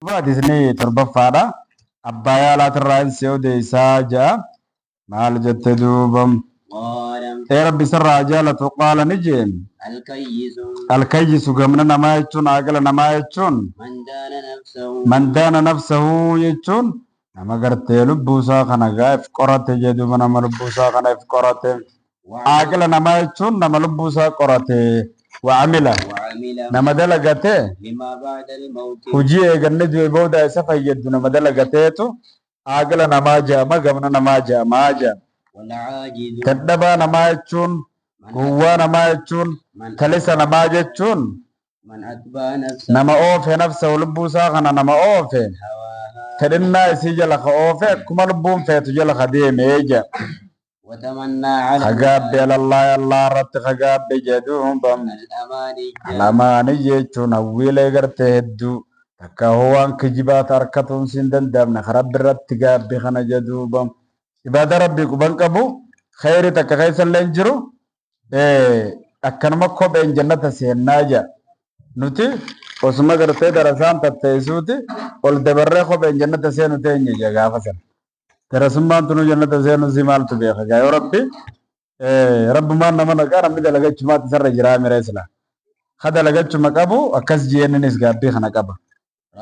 بعد سني تربى فارا أبايا لا ترى سيودي ساجا مال جتدوبم قال يا ربي سر رجالة قال نجيم الكيس الكيس قمنا نما يجون عقل نما يجون من دان نفسه يجون نما قرت لبوسا خنا غايف قرات جدو من نما لبوسا خنا في قرات عقل نما يجون نما لبوسا قرات وعمل نما دلغته لما بعد الموت hujii eeganne du'e booda isa fayyaddu nama dalagateetu aaqila namaa jaama gamna namaa jaamaa jaama. والعاجز Dadhabaa namaa jechuun gowwaa namaa jechuun talisa namaa jechuun من أتبع نفسه nama oofe nafsa lubbuu isaa kana nama oofe هواها fedhinnaa isii jala ka oofe akkuma lubbuun feetu jala ka deemee jaa. وتمنى على Kagaabbe alallaa allaa irratti kagaabbe jedhuubam الأماني alamaanii jechuun hawwiilee gartee hedduu takka waan kijibaata harkatuun siin danda'amne rabbi irratti gaabbi kana jedhuubam ibaada rabbii quban qabu khayri takka keessa illee hin jiru akkanuma kopheen jannata seennaa jaa nuti osuma gartee darasaan tatteessuuti ol dabarree kopheen jannata seenu teenye jaa gaafa sana darasummaan tunu jannata seenu si maaltu beeka gaa yoo rabbi rabbumaan nama naqaa namni dalagachumaatti sarra jiraa mira isla ha dalagachuma qabu akkas jeenninis gaabbii kana qaba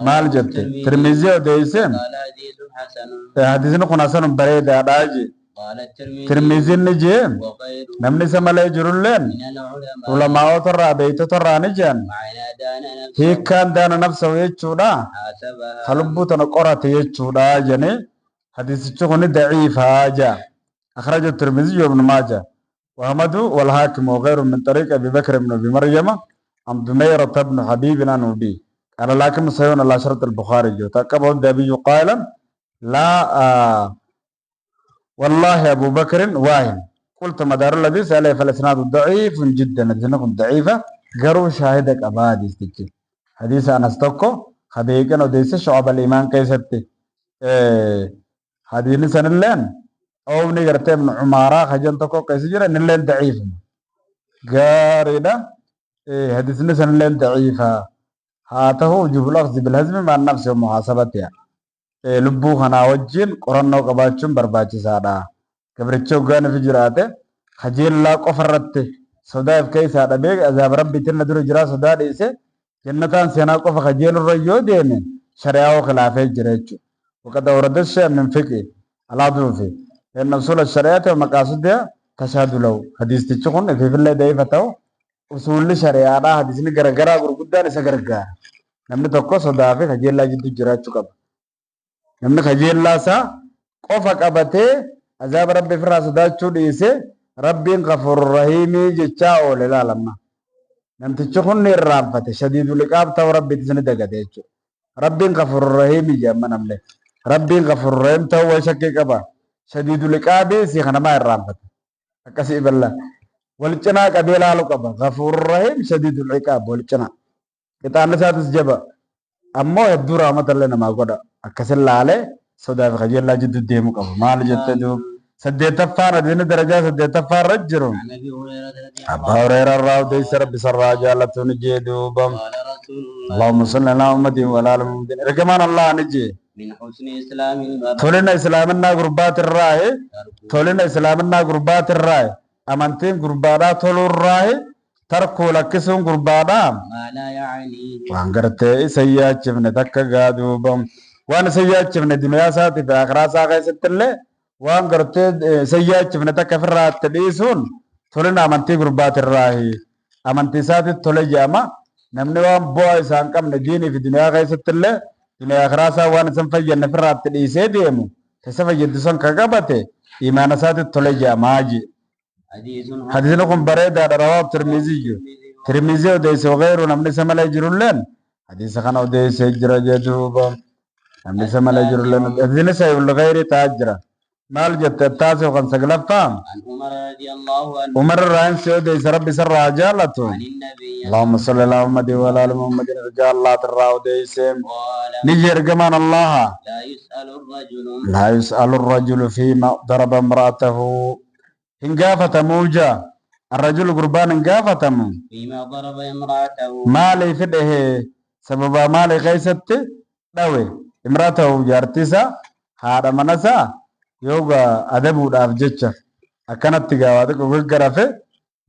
maal jette tirmizii odeeyse قال حديث حسن hadisni kun hasanun bareedaadhaa je قال الترمذي tirmiziin ni jee وغيره namni isa malee jirulleen من العلماء ulamaawotarraa beeytotarraa ni jeen معنى دان نفسه hiikkaan daana nafsahu jechuudha حاسبها ka lubbuu tana qorate jechuudha jene hadisichi kuni daciifaa jaa أخرج الترمذي وابن ماجه وأحمد والحاكم وغيره من طريق أبي بكر بن أبي مريم عن دميرة بن حبيب عن أبي قال لكن صحيح على شرط البخاري جو تكبه الدبي قائلا لا والله أبو بكر واهم قلت مدار الذي سأله فالإسناد ضعيف جدا إذنكم ضعيفة قروا شاهدك أبادي استجي حديث أنس توكو خبيكا وديس شعب الإيمان كيستي حديث سنة اللين أو نقرت ابن عمارة خجن توكو كيسجرة نلين ضعيف قاردا حديث سنة اللين ضعيفة هاته وجوب الأخذ بالهزم مع النفس ومحاسبتها لبو خنا وجين قرنو قباچون برباچسادا كبرچو غان في جراته خجل لا قفرت سودا كيسا دبيك عذاب ربي تن در جرا سودا ديسه جنتان سينا قف خجل الريو دين شريعه خلاف جرچو وقد ورد الشيء من فقه على ضوفي ان اصول الشريعه ومقاصدها تشهد له حديث تچون في الله دايفتو usulli shari'aadhaa hadisni garagaraa gurguddaan isa gargaara namni tokko sodaa fi kajeellaa jidduu jiraachuu qaba namni kajeellaa isaa qofa qabatee azaaba rabbi ofirraa sodaachuu dhiise rabbiin gafuurur rahiimii jechaa oole ilaalamma namtichi kun ni irraanfate shadiidul iqaab ta'uu rabbiitis ni dagate jechuudha rabbiin gafuurur rahiimii jedhama namni rabbiin gafuurur rahiim ta'uu waa shakkii qaba shadiidul iqaabii si kanamaa irraanfate akkasii bal'aa والجنا قبيلة لقبة غفور رحيم شديد العقاب والجنا كتان ساتس جبا أمو يبدو رحمة الله نما قدا أكسل الله عليه صدا في خجل الله جد الديم قبا ما لجت دو سديت فار دين درجة سديت فار رجرون عن أبي هريرة رضي أبا هريرة الراو دي سرب بسر راجالة نجيدو بم قال رسول الله اللهم صل على محمد وعلى آل محمد ركمان الله نجي من حسن إسلام المرء تولنا إسلامنا قربات الرأي تولنا إسلامنا قربات الرأي amantiin gurbaadhaa tolurraa tarkuu lakkisuun gurbaadhaa ما لا يعنيه waan gartee isa yaachifne takka gaaduubam waan isa yaachifne duniyaa isaatiif akhiraa isaa keessatti illee waan gartee isa yaachifne takka ofirraa itti dhiisuun tolina amantii gurbaatirraahi amantii isaatiif tole jedhama namni waan bu'aa isaa hin qabne diinii fi duniyaa keessatti illee duniyaa akhiraa isaa waan isan fayyadne ofirraa itti dhiisee deemu isa fayyaddu san ka qabate imaana isaatiif tole jedhamaa jee حديثنا بريدة رواه ترمذي وديس وغيره نمني سملا يجرولن حديث خان وديس يجرى جدوبا نمني سملا يجرولن حديثنا سيب لغير تاجرة مال جت التاسع وخمس قلفام عن عمر رضي الله عنه عمر الرحيم سيود وديس ربي سر عجالة عن النبي اللهم صل على محمد وعلى آل محمد رجال الله ترى وديس قال نجر كمان الله لا يسأل الرجل فيما ضرب امرأته هنقافة موجة الرجل قربان هنقافة فيما ضرب امرأته مالي فده سبب مالي غيست dhawe imratahu jaartisa haadha manasaa yooga adabuudhaaf jecha akkanatti gaawaa xiqqoo gaggarafe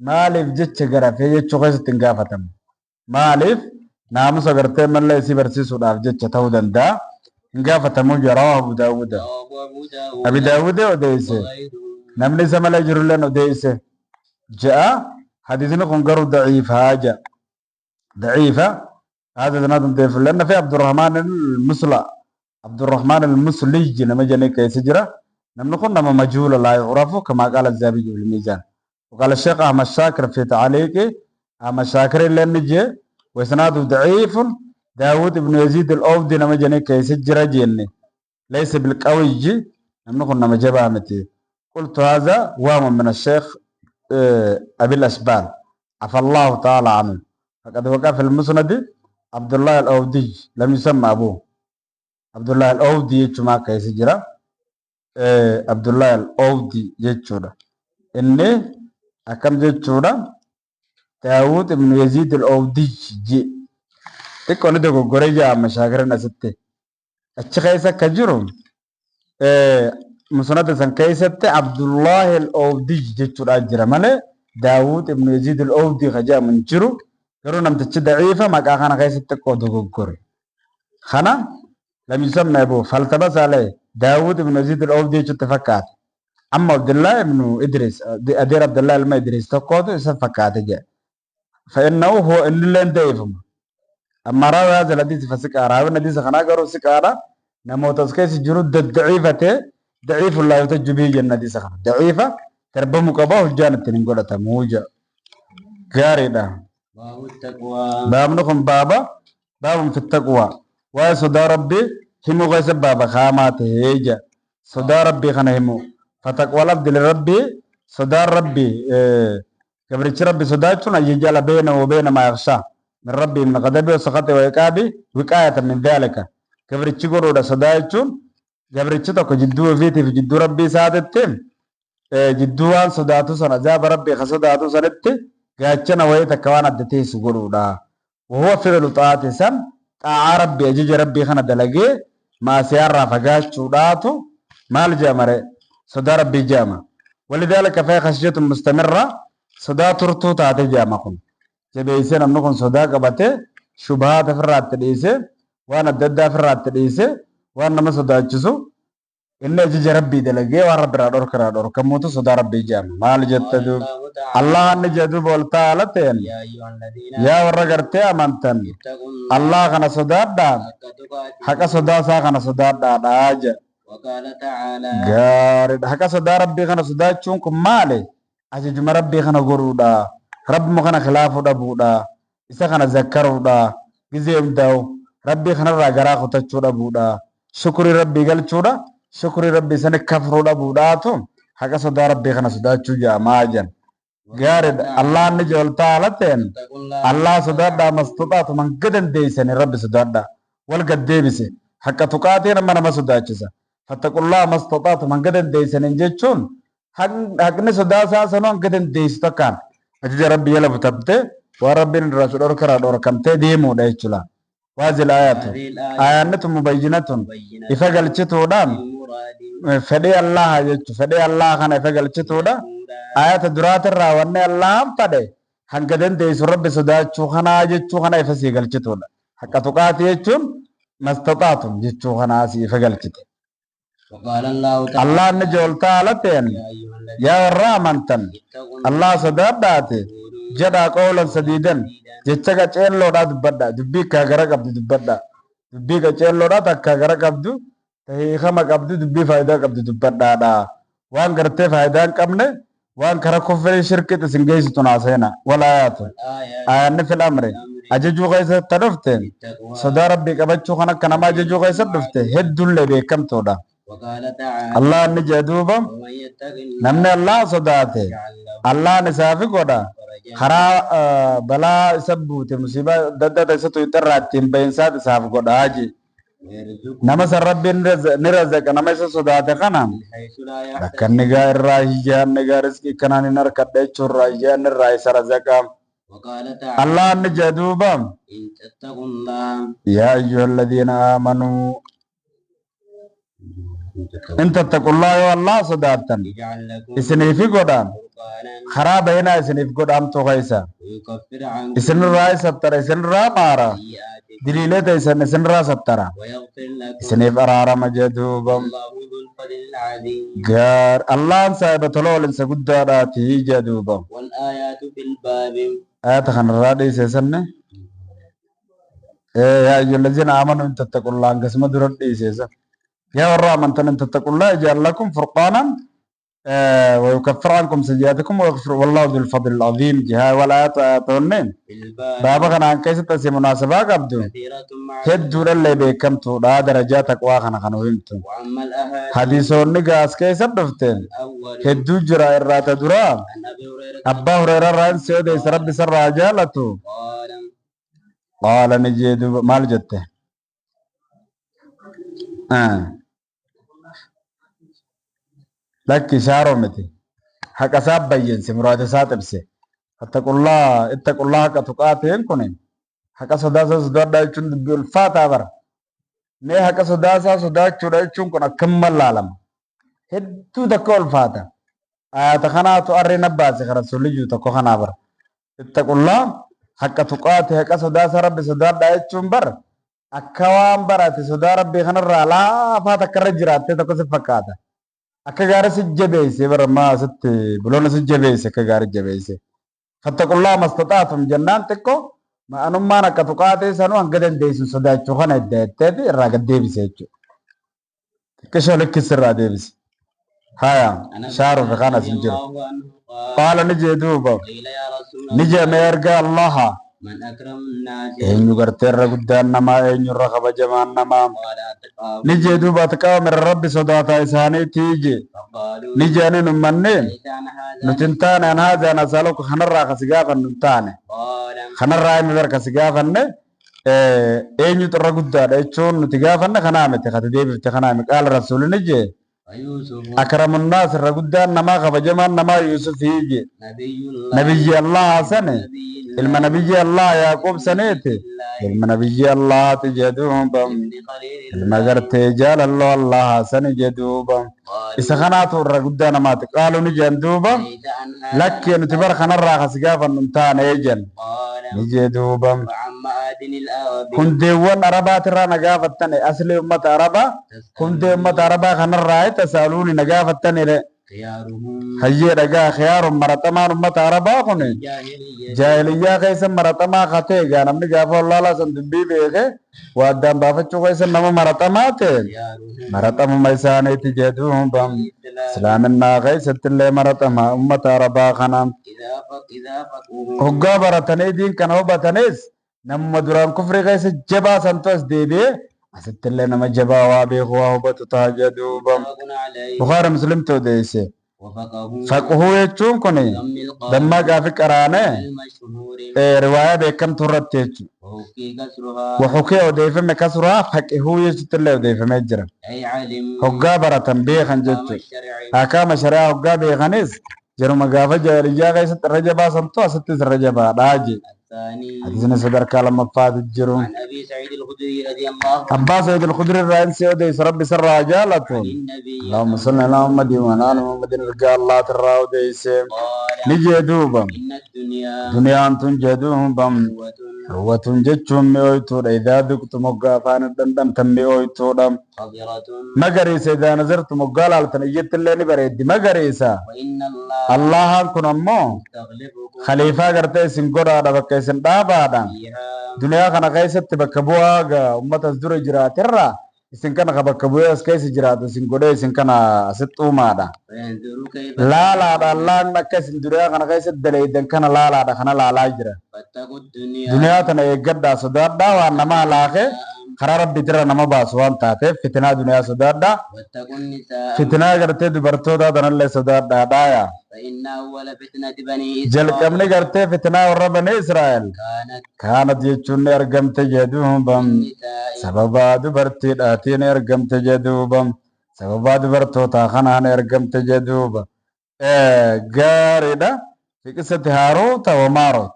maaliif jecha garafee jechuu keessatti hin gaafatamu. Maaliif naamusa gartee mallee isii barsiisuudhaaf jecha ta'uu danda'a. Hin gaafatamu jara Abu Daawud. Abi Daawud odeesse. Namni isa malee jirulleen odeesse. Ja'a hadiisni kun garuu daciifaa ja'a. Daciifa. هذا زناد ضيف لأن في عبد الرحمن المسلى عبد الرحمن المسلي لما جاني كيسجرة نحن كنا مجهول لا يعرف كما قال الزابي في الميزان وقال الشيخ أحمد شاكر في تعليقه أحمد شاكر اللي نجي وإسناده ضعيف داود بن يزيد الأوفدي لما جاني كيسجرة جيني ليس بالقوي جي نحن كنا مجبها متي قلت هذا وهم من الشيخ أبي الأشبال عفى الله تعالى عنه فقد وقع في المسند عبد الله الأودي لم يسمى أبوه عبد الله الأودي يجمع كيس جرا عبد الله الأودي يجورا إني أكم يجورا داود بن يزيد الأودي جي تكون ده غوريجا مشاكرنا ستة أشخاص كجروم مسند سان كيسة عبد الله الأودي يجورا جرا ماله داود بن يزيد الأودي خجا من جرو قالوا نمتشي ضعيفة ما كان غير ستة دوغور خنا لم يسمى أبوه فالتبس عليه داود بن يزيد الأوفدي تفكات أما عبد الله بن إدريس أدير عبد الله الما إدريس تقود فكات جاء فإنه هو اللي لين ضعيفهم أما راوي هذا الحديث فسكارا راوي الحديث خنا قالوا سكارا نموت كيس جرود الضعيفة ضعيف الله يتجبيه جنة دي سخنا ضعيفة تربى مقاباه الجانب تنقول تموجة غاريدا باب التقوى باب نكون بابا باب في التقوى وصدى ربي همو غيث بابا خامات هيجا صدى ربي خنا همو فتقوى العبد لربي صدى ربي كبرتش ربي صداتنا يجعل بينه وبين ما يخشى من ربي من غضبه وسخطه وعقابه وقاية من ذلك كبرتش قرود صداتون كبرتش تكو جدو فيتي في جدو ربي سادتين جدوان صداتو سنة جاب ربي خصداتو سنتي gaachana wayii takka waan adda teessu godhuudha. Wahoo fi'lu xaati san xaa'aa rabbi ajaja rabbii kana dalagee maasiyaarraa fagaachuudhaatu maal jaamare sodaa rabbii jaama. Walidaalika fa'ee khashiyatu mustamirra sodaa turtuu taate jaama kun. Jabeessee namni kun sodaa qabatee shubahaata ofirraatti dhiisee waan adda addaa ofirraatti dhiisee waan nama sodaachisu inni ajaja rabbii dalagee waan rabbiraa dhorkaraa dhorkamuutu sodaa rabbii jaama. Maal jetta duuba? Allah ni jadu bolta alaten ya warra garte amantan Allah kana sodada haka sodasa kana sodada aja garid haka sodara rabbi kana sodachun kum male aja juma rabbi kana goruda rabb mo kana khilafu da buda isa kana zakaruda gizem daw rabbi kana ragara khutachu da buda shukri rabbi gal chuda shukri rabbi sane kafru da buda to haka sodara rabbi kana sodachu ja majan gaarid Allah ni jolta alaten Allah sodada mastutaatu man gadan deysani rabbi sodada wal gaddebise hakka tuqaatina mana masudachisa fattaqullah mastutaatu man gadan deysani jechun hakni sodasa sanon gadan deysta kan ajaja rabbi yala butabte wa rabbin rasul orkara dorkamte demu daychula wazil ayatu ayatu mubayyinatun ifagal chitudan fadi Allah jechu fadi Allah kana ifagal chituda ayata durata rawanne Allah fade hangadan deysu rabbi sodachu kana jechu kana ifasi galchituda hakka tuqaati jechun mastataatum jechu kana si ifagal chite وقال الله تعالى Allah ni jolta alaten ya ramantan Allah sodadate jada qawlan sadidan jecha ga cello da dubadda dubbi ka gara qabdu dubadda dubbi ga cello da takka gara qabdu tahi khama qabdu dubbi faida qabdu dubadda da waan garte faida qabne waan kara kufri shirki tasingaysi tunasena wala ayatu ayan fil amri ajaju qaysa tadaften sada rabbi qabachu khana kana ma ajaju qaysa dufte heddul lebe kam toda وقال تعالى Allah ni jaduba ومن يتق namne Allah sodate Allah ni safi goda khara bala sabbute musiba dadda isatu itarratin bayinsat saf goda haji nama sarrabbin ni razaka nama isa sodate kana حيث لا يحتسب rakkan niga irraa hiyyaan niga rizqi kanaan hin harkadha jechuurraa hiyyaan irraa isa razaka وقال تعالى الله نجدوبا إن تتقوا الله يا أيها الذين آمنوا إن تتقوا الله يا الله صداتن يجعل لكم إسني في قدام فرقانا خراب هنا إسني في قدام تغيسا ويكفر عنكم إسن الرأي ستر إسن الرأي مارا سيئاتكم دليلة إسن الرأي ستر ويغفر لكم إسني في أرارا مجدوبا والله ذو الفضل العظيم قار الله سايب تلول إنسا قداراتي جدوبا والآيات في الباب آيات خان الرادي سيسن يا أيها الذين آمنوا إن تتقوا الله قسم درد سيسن يا الرحمن إن تتقوا الله يجعل لكم فرقانا ويكفر عنكم سيئاتكم ويغفر والله ذو الفضل العظيم جهة والآيات آياتونين في الباب بابا كان عن كيسة تسي مناسبة قبدو كثيرة مع هدو اللي بيكمتو لا درجاتك واخنا خنوهمتو وأما الأحاديث حديثون نقاس كيسة دفتين الأول هدو جرا إراتا درا عن أبي هريرة أبا هريرة رأين سيودة ربي سر رجالته قال قال نجيدو مال جته لك شارو متي حق ساب بين سمرات ساتبسي اتقوا الله كتقاتين كونين حق صداسا صدادا يچون بالفاتا بر مي حق صداسا صداچودا يچون كنا كمل العالم هدو تكول فاتا آيات خناتو أري نباسي خرسول لجو تكو خنابر اتقوا الله حق تقاتي حق صداسا ربي صدادا يچون بر أكوان براتي صدا ربي خنر لا فاتا كرجرات تكو سفكاتا akka gaara si jabeeyse barmaa asitti buloona si jabeeyse akka gaara jabeeyse fattaqullaa mastataatum jennaan xiqqoo ma'anummaan akka tuqaatee sanuu hanga dandeessu sodaachuu kana edda jetteeti irraa gad deebise jechuudha. Xiqqishoo likkis irraa deebise. Haya shaaruuf kana sin jiru. الله عنه قال Qaala ni jee duuba قيل يا رسول ni الله jeeme erga Allaha من أكرم الناس eenyu gartee irra guddaan namaa eenyu irra kabajamaan namaa قال أتقاهم ni jee duuba atiqaa min rabbi sodaataa isaaniitii je فقالوا ni jeeniin ummanneen ليس عن هذا nuti hin taane an haadha an asaluka kanarraa kasi gaafannu hin taane قال kanarraa inni bar kasi gaafanne eenyutu irra guddaadha jechuun nuti gaafanne kanaa miti kati deebifte kanaa miti qaala rasuulini jee ويوسف akramunnaas irra guddaan namaa kabajamaan namaa yuusufii je نبي الله nabiyyi allaha sane نبي ilma nabiyyi allah yaaqub saneeti الله ilma nabiyyi allahati jeduubam ابن خليل ilma gartee jaalalloo allaha sani jeduubam قال isa kanaatu irra guddaa namaati qaalu ni jeen duuba ليس عن هذا lakkee nuti bara kanarraa kasi gaafannu hin taane jen قال ni jeduubam وعن معادن الأرض hundeewwan arabaatirraa na gaafattane asli ummata arabaa hundee ummata arabaa kanarraa tasaaluuni na gaafattanire خيارهم hayyee dhagaa khiyaarun maratamaan ummata arabaa kun جاهلية jaahiliyyaa keessa maratamaa katee gaa namni gaafa wallaalaa san dubbii beeke waa addaan baafachuu keessa nama maratamaa ta'e خيارهم maratamuma isaaniiti jedhuubam الإسلام islaaminaa keessatti illee maratama ummata arabaa kanaan إذا فقهوا hoggaa baratanii diin kana hubatanis namuma duraan kufri keessa jabaa santu as deebi'ee asitti illee nama jabaa waa beeku waa hubatu ta'a jedhuubam متفق عليه bukaara muslimtu odeesse وفقهوا faqhuu jechuun kun ضم القاف dammaa gaafi qaraane المشهور riwaayaa beekamtu irratti jechuudha. وحكي كسرها Waxukee odeeffame kasuraa faqihuu jechuutti illee odeeffamee jira. أي علم Hoggaa baratan beekan مقام jechuudha. الشرع Akaama shari'aa hoggaa beekanis jaruma gaafa jaahiliyyaa keessatti irra jabaa santu asittis irra jabaadhaa je. الثاني Hadiisni sadarkaa lammaffaatu jiru. عن أبي سعيد الخدري رضي الله عنه Abbaa Sayyid al-Khudri irraa inni si odeessa rabbi sarraa jaalatu. عن النبي Allahumma salli ala Muhammadin wa ala ali Muhammadin ergaa Allah irraa odeesse. قال Ni jedhuuba. إن الدنيا Duniyaan tun jedhuuba. قوة Hawwatun jechuun mi'ooytuudha. Idaa duqtu moggaa afaan dhandhamtan mi'ooytuudha. خضرة Magariisa idaa nazartu moggaa laaltan iyyatti illee ni bareeddi. Magariisa. وإن الله Allahaan kun ammoo يستغلبكم khaliifaa gartee isin godhaadha bakka isin dhaabaadha. فيها Duniyaa kana keessatti bakka bu'aa ummata as dura jiraatirra isin kana ka bakka bu'ee as keessa jiraatu isin godhee isin kana asitti uumaadha. فينظر كيف Laalaadha Allahan akka isin duniyaa kana keessatti daleeydan kana laalaadha kana laalaa jira. فاتقوا الدنيا Duniyaa tana eeggadhaa sodaadhaa waan nama laakee karaa rabbiitirra nama baasu waan taateef fitinaa duniyaa sodaadhaa. واتقوا النساء Fitinaa gartee dubartootaa tanallee sodaadhaa dhaaya. فإن أول فتنة بني إسرائيل Jalqabni gartee fitinaa warra bani Israa'el كانت kaanat jechuun ni argamte jedhuubam. النساء Sababaa dubartiidhaatiin ni argamte jedhuubam. Sababaa dubartootaa kanaan ni argamte jedhuuba. Gaariidha. Fiqisatti haaruuta wa maaroot.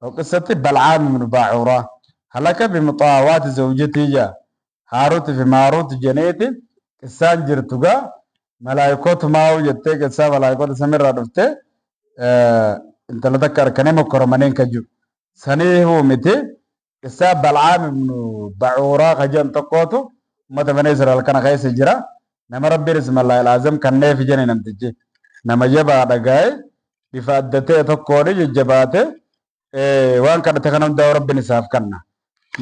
وقصة بلعام بن باعورة هلك بمطاوات زوجته جا هاروت في ماروت جنيت كسان جرتوغا ملايكوت ماو جتة كسا ملايكوت سمير رادفته انت لذكر كنيمو كرمانين كجو سنيه هو متي كسا بلعام بن باعورة خجان تقوتو متى بني إسرائيل كان خيس جرا نما ربي اسم الله العظيم كان في جنين نمتجي نما جبا دغاي بفادته تقوري جباته waan kadhate kanam daa rabbiin isaaf kanna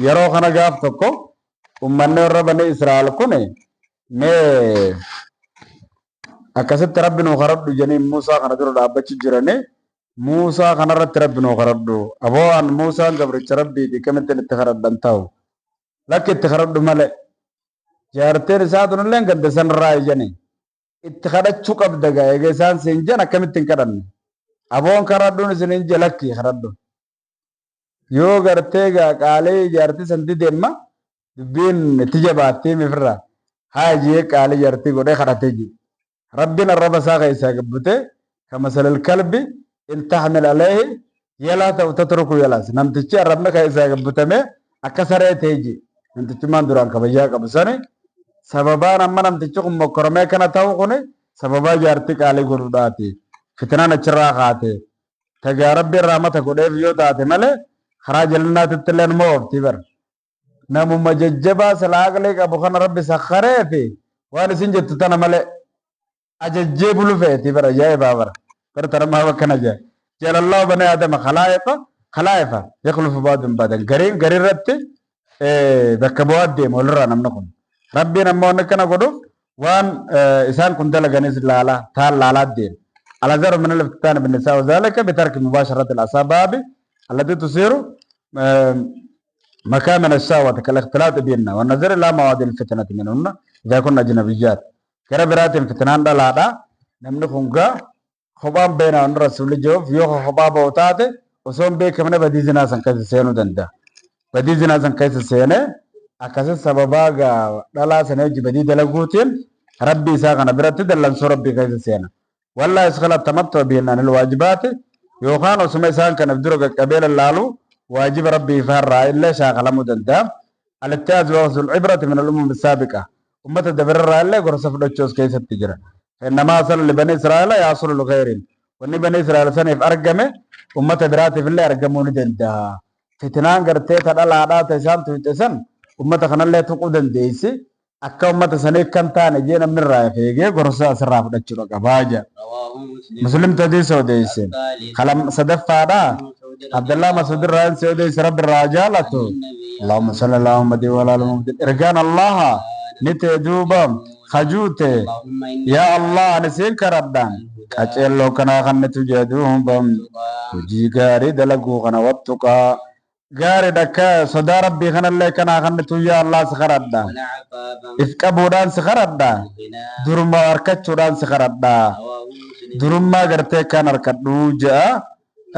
yeroo kana gaaf tokko ummanni warra bani Israa'el kun mee akkasitti rabbi nuu karadhu jedhanii Muusaa kana dura dhaabbachi jiranii Muusaa kanarratti rabbi nuu karadhu aboo an Muusaan gabricha rabbiiti kamitti itti karadhan ta'u lakki itti karadhu malee jaarteen isaa tunillee gadda sanirraa ijanii itti kadhachuu qabda gaa egaa isaan siin jan akkamitti hin kadhanne aboon karadhuun isiniin jalakki karadhu yoo gartee qaalee jaartii santi deemma dubbiin itti jabaattee mifirra haa jee qaalee jaartii godhee kadhatee ji rabbiin arraba isaa keessaa gabbute kama salal kalbi in tahmil alayhi yala ta'u tatruku yalas namtichi arrabna keessaa gabbutame akka saree ta'e ji namtichi maan duraan kabajaa qabu sani sababaan amma namtichi kun mokkoromee kana ta'u kun sababaa jaartii qaalee godhuudhaati fitnaan achirraa kaate tagaa rabbiin rahmata godheef yoo taate malee خراج لنا تتلين موف تبر نمو مججبا سلاقلي ابو خان ربي سخره في وانا سنجت تنا ملئ اججب لفه تبر جاي بابر پر ترى ما وكنا جاي جل الله بني ادم خلائق يخلف بعض بعض غرين رت بكبوات دي مولرا نمنكم ربي نمو نكنا غدو وان انسان كنت لغنيس لالا تال لالا دي على زر من الافتتان بالنساء وذلك بترك مباشرة الاسباب التي تصير مكامن الشهوة كالاختلاط بيننا والنظر إلى مواد الفتنة منهن إذا كنا أجنبيات كربرات الفتنان دلادا نمنخونغا خباب بين الرسول جوف يوخ خباب وتاته وصوم بيك من بديزنا سنكيس سينو دندا بديزنا سنكيس سينه أكاسس سبباغا دلا سنوج بديد لغوتين ربي ساقنا برات دلن سو ربي كيس سينه والله اسخلا تمتع بيننا الواجبات يوخان وسمي سان كان بدرك قبيل اللالو واجب ربي فرع إلا شاغل مدندا الاتاز وغز العبرة من الأمم السابقة أمة دبر الله ورسف دوتشوس كيس التجرة إنما أصل لبني إسرائيل يصل لغيرهم وني بني إسرائيل سنف أرقمه أمة براتي في الله أرقمون دندا فتنان قرتي تدل عادات إسان تويتسن أمة خنا الله تقودن ديسي أكا أمة سنف كنتان جينا من رأيفيجي ورسا سراف دوتشو كباجة مسلم تديس وديسي خلم صدف فادا عبد الله مسعود الرئيس سيدي رب الرجالته اللهم صل على محمد وعلى ال محمد ارجان الله نتجوبم خجوته يا الله نسين كردان اجل لو كنا خنت جدوهم بم جي غاري دلغو كنا وتقا غاري دكا صدا ربي خن الله كنا خنت يا الله سخردا افكبودان سخردا درما اركچودان سخردا درما غرتي كان اركدو جاء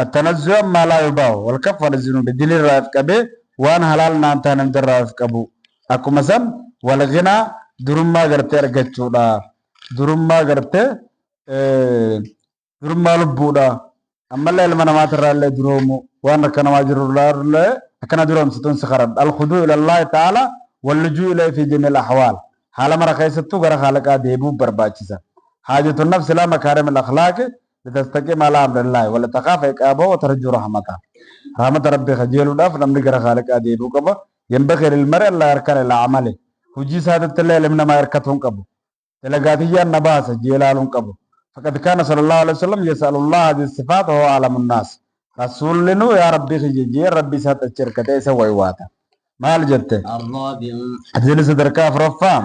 التنزه ما لا يباو والكفر الذنوب بدليل راف كبه وان حلال نانتان ندر راف كبو اكو مثلا والغنى درما غرتي ارغچودا درما غرتي درما لبودا اما لمن ما ترى له درومو وان كان واجر الله كان دروم ستون سخرب الخضوع الى الله تعالى واللجوء اليه في جميع الاحوال حال مر كيستو غير خالق ديبو برباچسا حاجه النفس لا مكارم الاخلاق لتستقيم على امر الله ولا تخاف عقابه وترجو رحمته رحمه ربي خجل وداف نمد غير خالق اديبو كبا ينبغي للمرء لا يركن الى عمله حجي سادت الله لمن ما يركتون كبو تلغاتيا نباس جيلالون كبو فقد كان صلى الله عليه وسلم يسال الله هذه الصفات وهو عالم الناس رسول لنو يا ربي خجي ربي سات الشركه سوي واتا مال جت الرابع صدر كاف رفام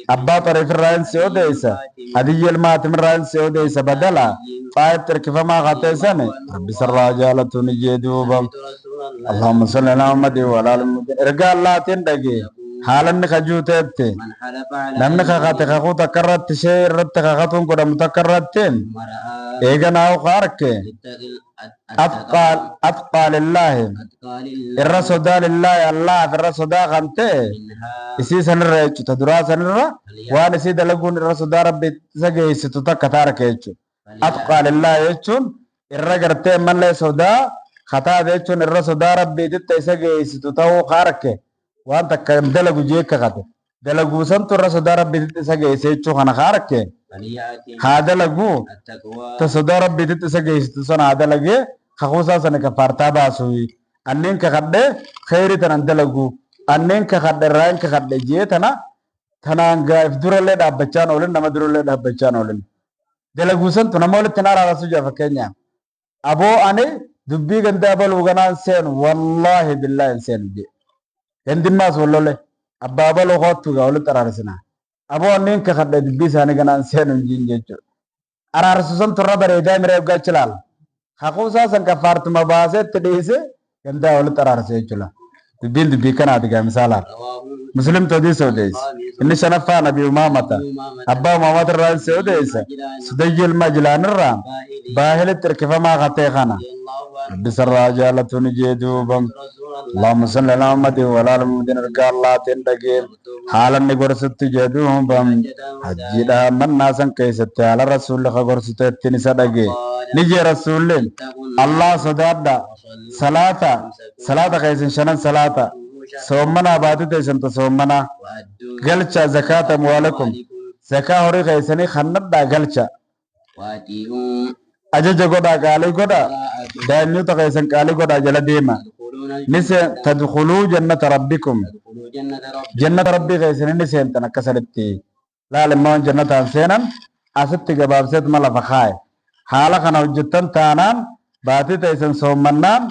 أبا طريف الرأي سيوديسا هذه الماتم الرأي سيوديسا بدلا فايت تركف ما غاتيساني ربي سر راجالة نجيدوبا اللهم صل على محمد وعلى آل محمد ارجع الله تندقي حالا خجوتت نمن خاطر خو تكررت شيء رت خاتون كده متكررتين ايغنا او خارك أثقال الله الرسول لله الله في الرسول غنته إسي سنر تدرا سنر وأنا سيد لقون الرسول ربي سجى ستوتا كتار كيتشو أثقال الله يتشون الرجرته من له سودا خطأ ديتشون الرسول دا ربي دت إساقي ستتو خارك وانت كان دلقو جيك خطأ دلقو سنتو الرسول دا ربي دت إساقي ستشو خانا خارك فليأتي هذا لقو التقوى تصدى ربي دت إساقي ستسون هذا لقي خخوصا سنك فارتا باسوي أنين كخده خيري تنان دلقو أنين كخده رين كخده جيتنا تنان غايف درولي دابچان اولن نما درولي دابچان اولن دلقو سنتو نمولي تنارا رسو جافا كينيا أبو أني دبي غندا بلوغنا سين والله بالله سين دي عند الناس والله أبا بلو خطو غاول ترارسنا أبو أنين كخد دبي ساني غنا سين جينجو أرارسوسن ترى بريدا مريب غاچلال خاقوسا سن كفارت مباسه تديسه غندا ول ترارسه چلا دبي كان ادغا مثالا رواه مسلم تدي سوديس إن شنفا نبي أمامة أبا أمامة الرئيس سوديس سدي المجلان الرام باهل التركفة ما غطيخانا رضي الله عنه بسر راجالة نجيدوبم رسول الله اللهم صل على محمد وعلى آل محمد رجال الله تندقين حالا نغرست جدوبم حجيدا من ناسن كيست على رسول الله غرست تنسى دقي نجي رسول الله صدادا صلاة كيسن شنن صلاة صومنا باتت سنت صومنا قلچا زكاة أموالكم زكاة هوري كيسني خندا قلچا واتيهم أجج قدا قالي قدا دانيو تقيسن قالي قدا جل ديما نسي تدخلوا جنة ربكم يدخلوا جنة رب جنة ربي كيسن نسي انت نكسرتي لا لما جنة أنسينا أستي قباب سيد ملا فخاي حالا خنا وجدتن تانان باتي تيسن صومنان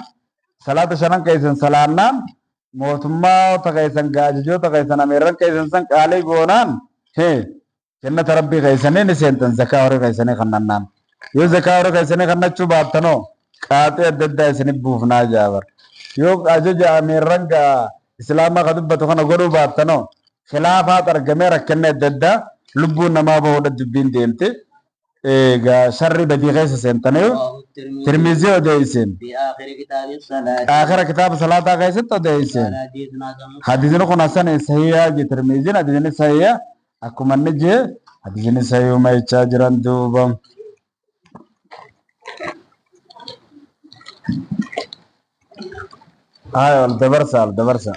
صلاة شنن كيسن سلانان موتما تقيسن قاججو تقيسن أميران كيسن سن قالي قونان هي جنة ربي كيسن نسي انت زكاة هوري كيسن خننان yoo zakaa hora keessanii kannachuu baattanoo qaaxee adda addaa isinif buufnaa jaabar yoo ajaja ameerranga islaamaa ka dubbatu kana godhuu baattanoo khilaafaat argamee rakkanne adda addaa lubbuun namaa bahuudha dubbiin deemte egaa sharri badii keessa seentaniyo رواه الترمذي tirmizii odeeysen في آخر كتاب الصلاة aakhira kitaaba salaataa keessatti odeeysen قال حديثنا كما hadisni kun hasan sahiyaa je tirmiziin hadisni sahiyaa akkuma inni jee hadisni sahiyuma jechaa jiran duuba هاي الدبرسة